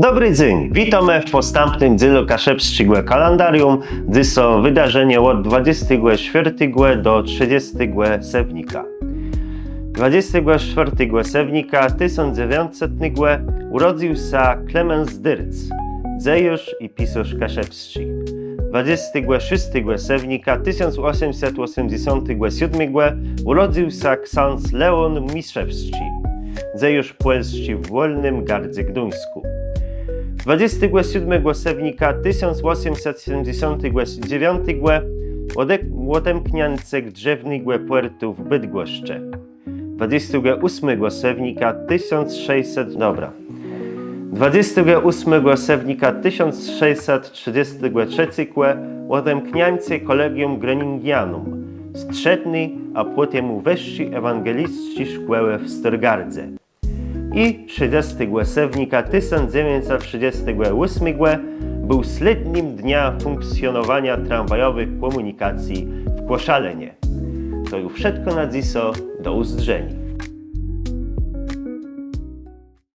Dobry dzień, witamy w postępnym dzielu kaszepsczego kalendarium, gdzie są wydarzenia od 24 do 30 sewnika. 24 sewnika 1900 urodził się Klemens Dyrc, dziejusz i pisarz kaszepski. 26 sewnika 1887 urodził się ksiądz Leon Miszewski, dziejusz polski w Wolnym Gardzie Gdańsku. 27 sewnika 1879 odemknięcie drzewnego puertu w Bydgoszczy. 28 sewnika 28 sewnika 1633 odemknięcie Collegium Groningianum, strzecny, a potem wyższy ewangelistyczny szkoły w Stargardze. I 30 sewnika 1938 był ślednim dnia funkcjonowania tramwajowych komunikacji w Koszalenie. To już wszystko na dziś, do usłyszenia.